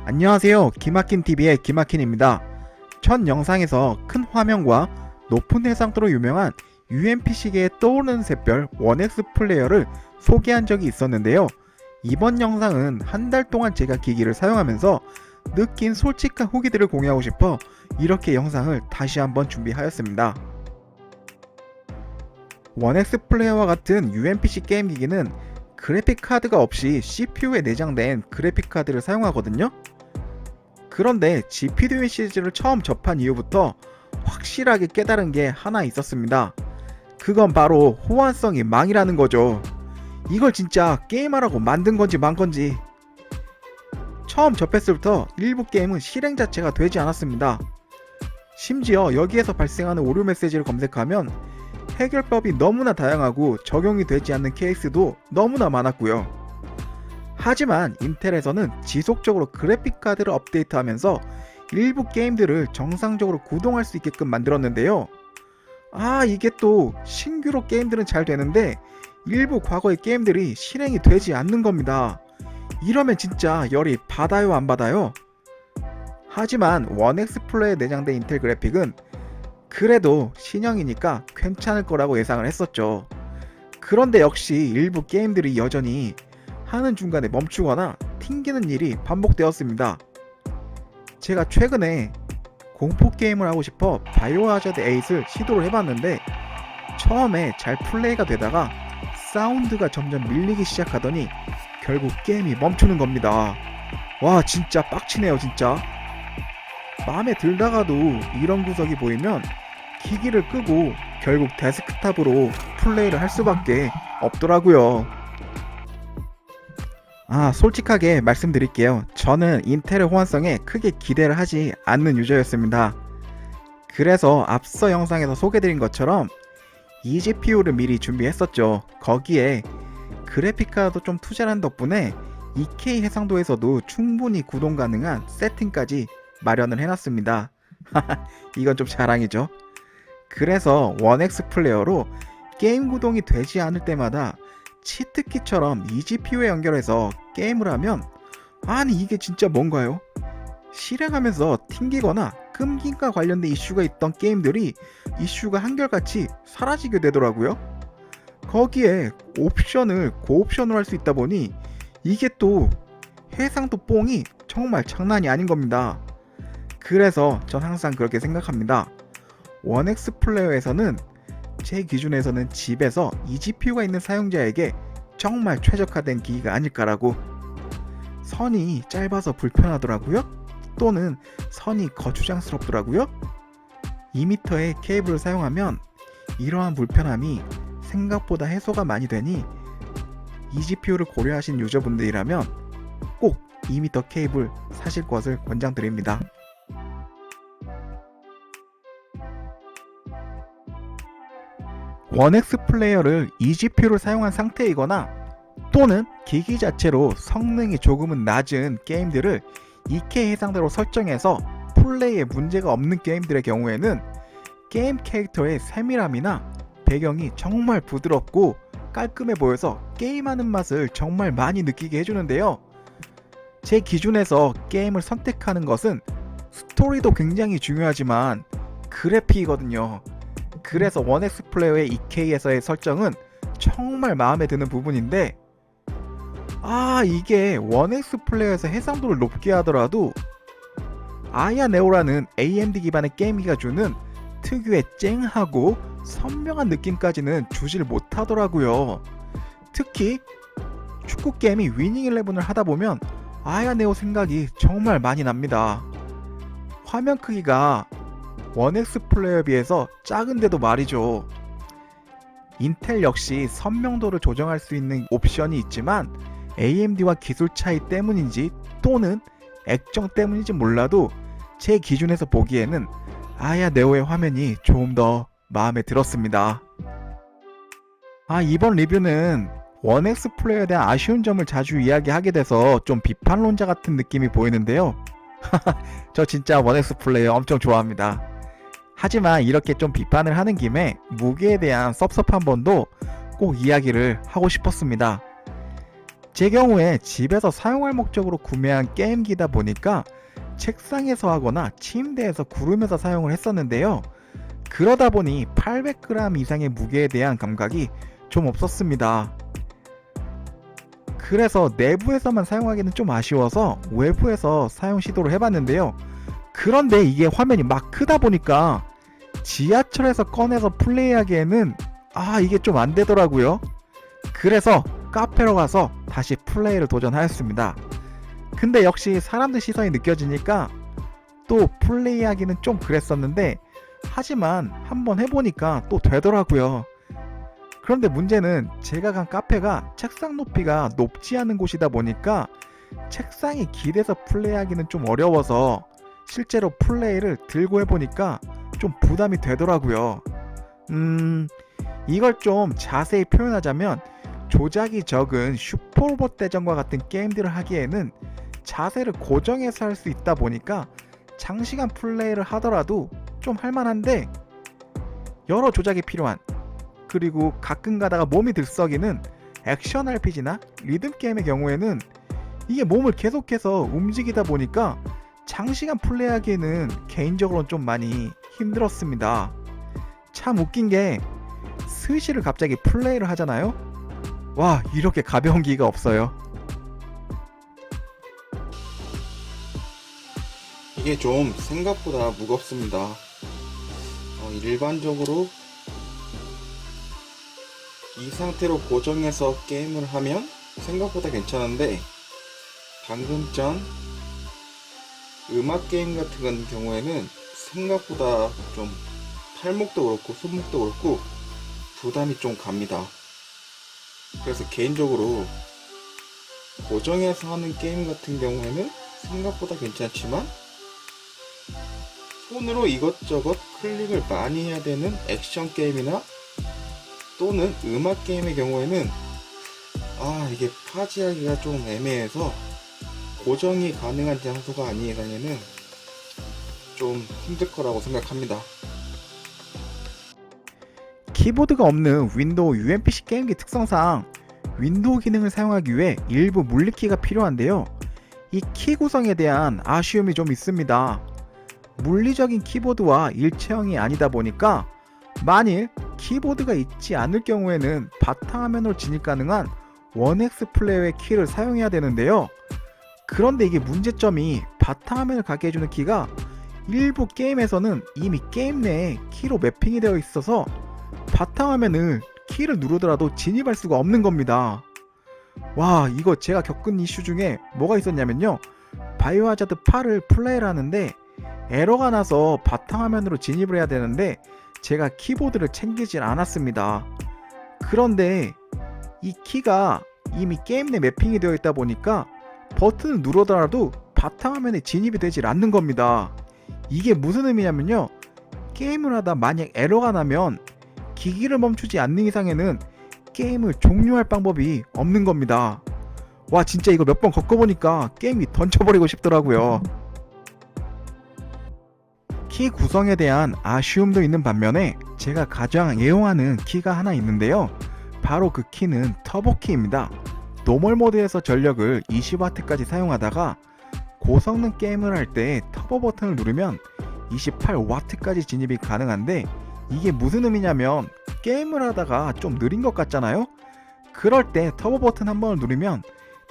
안녕하세요. 기마킨TV의 기마킨입니다. 첫 영상에서 큰 화면과 높은 해상도로 유명한 UMP시계에 떠오르는 샛별 1X 플레이어를 소개한 적이 있었는데요. 이번 영상은 한 달 동안 제가 기기를 사용하면서 느낀 솔직한 후기들을 공유하고 싶어 이렇게 영상을 다시 한번 준비하였습니다. 1X 플레이어와 같은 UMPC 게임 기기는 그래픽 카드가 없이 CPU에 내장된 그래픽 카드를 사용하거든요. 그런데 GPD윈 시리즈를 처음 접한 이후부터 확실하게 깨달은 게 하나 있었습니다. 그건 바로 호환성이 망이라는 거죠. 이걸 진짜 게임하라고 만든 건지 만 건지. 처음 접했을 부터 일부 게임은 실행 자체가 되지 않았습니다. 심지어 여기에서 발생하는 오류 메시지를 검색하면 해결법이 너무나 다양하고 적용이 되지 않는 케이스도 너무나 많았고요. 하지만 인텔에서는 지속적으로 그래픽카드를 업데이트하면서 일부 게임들을 정상적으로 구동할 수 있게끔 만들었는데요. 이게 또 신규로 게임들은 잘 되는데 일부 과거의 게임들이 실행이 되지 않는 겁니다. 이러면 진짜 열이 받아요 안 받아요? 하지만 1X 플레이에 내장된 인텔 그래픽은 그래도 신형이니까 괜찮을 거라고 예상을 했었죠. 그런데 역시 일부 게임들이 여전히 하는 중간에 멈추거나 튕기는 일이 반복되었습니다. 제가 최근에 공포 게임을 하고 싶어 바이오하자드 8을 시도를 해봤는데 처음에 잘 플레이가 되다가 사운드가 점점 밀리기 시작하더니 결국 게임이 멈추는 겁니다. 와, 진짜 빡치네요 진짜. 마음에 들다가도 이런 구석이 보이면 기기를 끄고 결국 데스크탑으로 플레이를 할 수밖에 없더라고요. 솔직하게 말씀드릴게요. 저는 인텔의 호환성에 크게 기대를 하지 않는 유저였습니다. 그래서 앞서 영상에서 소개드린 것처럼 eGPU를 미리 준비했었죠. 거기에 그래픽카드도 좀 투자를 한 덕분에 2K 해상도에서도 충분히 구동 가능한 세팅까지 마련을 해놨습니다. 이건 좀 자랑이죠. 그래서 1X 플레이어로 게임 구동이 되지 않을 때마다 치트키처럼 eGPU에 연결해서 게임을 하면 이게 진짜 뭔가요? 실행하면서 ทิ้기거나 끊김과 관련된 이슈가 있던 게임들이 이슈가 한결같이 사라지게 되더라고요. 거기에 옵션을 고옵션으로 할 수 있다 보니 이게 또 해상도 뽕이 정말 장난이 아닌 겁니다. 그래서 전 항상 그렇게 생각합니다. 1X 플레이어에서는 제 기준에서는 집에서 eGPU가 있는 사용자에게 정말 최적화된 기기가 아닐까라고. 선이 짧아서 불편하더라고요? 또는 선이 거추장스럽더라고요? 2m의 케이블을 사용하면 이러한 불편함이 생각보다 해소가 많이 되니 eGPU를 고려하신 유저분들이라면 꼭 2m 케이블 사실 것을 권장드립니다. 1X 플레이어를 eGPU를 사용한 상태이거나 또는 기기 자체로 성능이 조금은 낮은 게임들을 2K 해상도로 설정해서 플레이에 문제가 없는 게임들의 경우에는 게임 캐릭터의 세밀함이나 배경이 정말 부드럽고 깔끔해 보여서 게임하는 맛을 정말 많이 느끼게 해주는데요. 제 기준에서 게임을 선택하는 것은 스토리도 굉장히 중요하지만 그래픽이거든요. 그래서 1X 플레이어의 2K에서의 설정은 정말 마음에 드는 부분인데 이게 1X 플레이어에서 해상도를 높게 하더라도 아야 네오라는 AMD 기반의 게임기가 주는 특유의 쨍하고 선명한 느낌까지는 주질 못하더라고요. 특히 축구 게임이 위닝 11을 하다보면 아야 네오 생각이 정말 많이 납니다. 화면 크기가 1X 플레이어에 비해서 작은데도 말이죠. 인텔 역시 선명도를 조정할 수 있는 옵션이 있지만 AMD와 기술 차이 때문인지 또는 액정 때문인지 몰라도 제 기준에서 보기에는 아야 네오의 화면이 조금 더 마음에 들었습니다. 이번 리뷰는 1X 플레이어에 대한 아쉬운 점을 자주 이야기하게 돼서 좀 비판론자 같은 느낌이 보이는데요. 저 진짜 1X 플레이어 엄청 좋아합니다. 하지만 이렇게 좀 비판을 하는 김에 무게에 대한 섭섭한 번도 꼭 이야기를 하고 싶었습니다. 제 경우에 집에서 사용할 목적으로 구매한 게임기다 보니까 책상에서 하거나 침대에서 구르면서 사용을 했었는데요. 그러다 보니 800g 이상의 무게에 대한 감각이 좀 없었습니다. 그래서 내부에서만 사용하기는 좀 아쉬워서 외부에서 사용 시도를 해봤는데요. 그런데 이게 화면이 막 크다 보니까 지하철에서 꺼내서 플레이하기에는 이게 좀 안 되더라고요. 그래서 카페로 가서 다시 플레이를 도전하였습니다. 근데 역시 사람들 시선이 느껴지니까 또 플레이하기는 좀 그랬었는데, 하지만 한번 해보니까 또 되더라고요. 그런데 문제는 제가 간 카페가 책상 높이가 높지 않은 곳이다 보니까 책상이 길에서 플레이하기는 좀 어려워서 실제로 플레이를 들고 해보니까 좀 부담이 되더라고요. 이걸 좀 자세히 표현하자면 조작이 적은 슈퍼로봇 대전과 같은 게임들을 하기에는 자세를 고정해서 할 수 있다 보니까 장시간 플레이를 하더라도 좀 할만한데, 여러 조작이 필요한, 그리고 가끔 가다가 몸이 들썩이는 액션 RPG나 리듬 게임의 경우에는 이게 몸을 계속해서 움직이다 보니까 장시간 플레이하기에는 개인적으로는 좀 많이 힘들었습니다. 참 웃긴 게 스위치를 갑자기 플레이를 하잖아요? 와, 이렇게 가벼운 기가 없어요. 이게 좀 생각보다 무겁습니다. 일반적으로 이 상태로 고정해서 게임을 하면 생각보다 괜찮은데, 방금 전 음악 게임 같은 경우에는 생각보다 좀 팔목도 그렇고 손목도 그렇고 부담이 좀 갑니다. 그래서 개인적으로 고정해서 하는 게임 같은 경우에는 생각보다 괜찮지만, 손으로 이것저것 클릭을 많이 해야 되는 액션 게임이나 또는 음악 게임의 경우에는 이게 파지하기가 좀 애매해서 고정이 가능한 장소가 아닌 이상에는 좀 힘들 거라고 생각합니다. 키보드가 없는 윈도우 UMPC 게임기 특성상 윈도우 기능을 사용하기 위해 일부 물리키가 필요한데요. 이 키 구성에 대한 아쉬움이 좀 있습니다. 물리적인 키보드와 일체형이 아니다 보니까 만일 키보드가 있지 않을 경우에는 바탕화면으로 진입 가능한 1X 플레이어의 키를 사용해야 되는데요. 그런데 이게 문제점이 바탕화면을 가게 해주는 키가 일부 게임에서는 이미 게임 내에 키로 매핑이 되어 있어서 바탕화면을 키를 누르더라도 진입할 수가 없는 겁니다. 와, 이거 제가 겪은 이슈 중에 뭐가 있었냐면요. 바이오하자드 8을 플레이를 하는데 에러가 나서 바탕화면으로 진입을 해야 되는데 제가 키보드를 챙기질 않았습니다. 그런데 이 키가 이미 게임 내 매핑이 되어 있다 보니까 버튼을 누르더라도 바탕화면에 진입이 되질 않는 겁니다. 이게 무슨 의미냐면요. 게임을 하다 만약 에러가 나면 기기를 멈추지 않는 이상에는 게임을 종료할 방법이 없는 겁니다. 와, 진짜 이거 몇 번 겪어보니까 게임이 던져버리고 싶더라고요. 키 구성에 대한 아쉬움도 있는 반면에 제가 가장 애용하는 키가 하나 있는데요. 바로 그 키는 터보 키입니다. 노멀 모드에서 전력을 20W까지 사용하다가 고성능 게임을 할 때 터보 버튼을 누르면 28W까지 진입이 가능한데, 이게 무슨 의미냐면 게임을 하다가 좀 느린 것 같잖아요? 그럴 때 터보 버튼 한 번을 누르면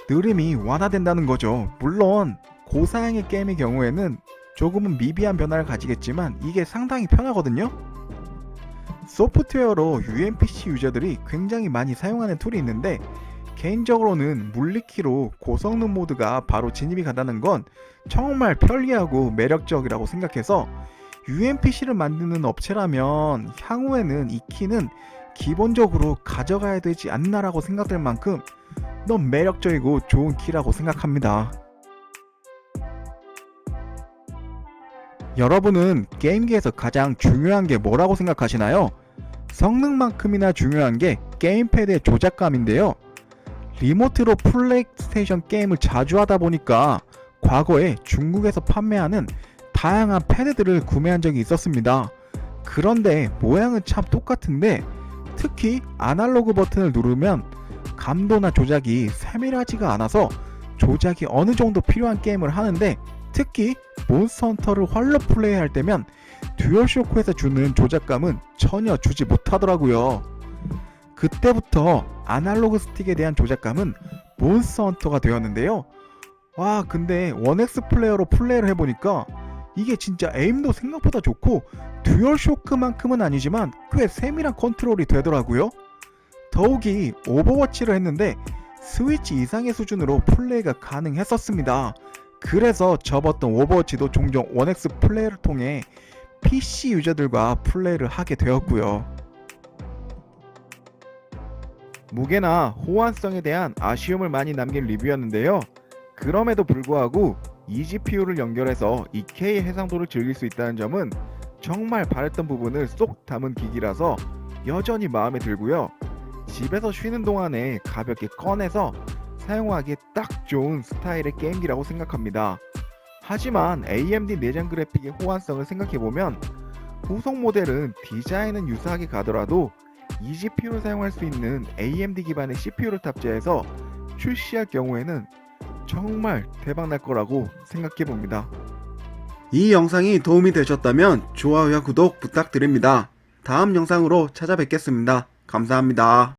느림이 완화된다는 거죠. 물론 고사양의 게임의 경우에는 조금은 미비한 변화를 가지겠지만 이게 상당히 편하거든요. 소프트웨어로 UMPC 유저들이 굉장히 많이 사용하는 툴이 있는데, 개인적으로는 물리키로 고성능 모드가 바로 진입이 간다는 건 정말 편리하고 매력적이라고 생각해서 UMPC를 만드는 업체라면 향후에는 이 키는 기본적으로 가져가야 되지 않나라고 생각될 만큼 너무 매력적이고 좋은 키라고 생각합니다. 여러분은 게임기에서 가장 중요한 게 뭐라고 생각하시나요? 성능만큼이나 중요한 게 게임패드의 조작감인데요. 리모트로 플레이스테이션 게임을 자주 하다 보니까 과거에 중국에서 판매하는 다양한 패드들을 구매한 적이 있었습니다. 그런데 모양은 참 똑같은데 특히 아날로그 버튼을 누르면 감도나 조작이 세밀하지가 않아서 조작이 어느 정도 필요한 게임을 하는데, 특히 몬스터 헌터를 활로 플레이할 때면 듀얼쇼크에서 주는 조작감은 전혀 주지 못하더라고요. 그때부터 아날로그 스틱에 대한 조작감은 몬스터 헌터가 되었는데요. 와, 근데 1X 플레이어로 플레이를 해보니까 이게 진짜 에임도 생각보다 좋고 듀얼쇼크만큼은 아니지만 꽤 세밀한 컨트롤이 되더라고요. 더욱이 오버워치를 했는데 스위치 이상의 수준으로 플레이가 가능했었습니다. 그래서 접었던 오버워치도 종종 1X 플레이를 통해 PC 유저들과 플레이를 하게 되었고요. 무게나 호환성에 대한 아쉬움을 많이 남긴 리뷰였는데요. 그럼에도 불구하고 eGPU를 연결해서 2K 해상도를 즐길 수 있다는 점은 정말 바랬던 부분을 쏙 담은 기기라서 여전히 마음에 들고요. 집에서 쉬는 동안에 가볍게 꺼내서 사용하기에 딱 좋은 스타일의 게임기라고 생각합니다. 하지만 AMD 내장 그래픽의 호환성을 생각해보면 후속 모델은 디자인은 유사하게 가더라도 eGPU를 사용할 수 있는 AMD 기반의 CPU를 탑재해서 출시할 경우에는 정말 대박날 거라고 생각해봅니다. 이 영상이 도움이 되셨다면 좋아요와 구독 부탁드립니다. 다음 영상으로 찾아뵙겠습니다. 감사합니다.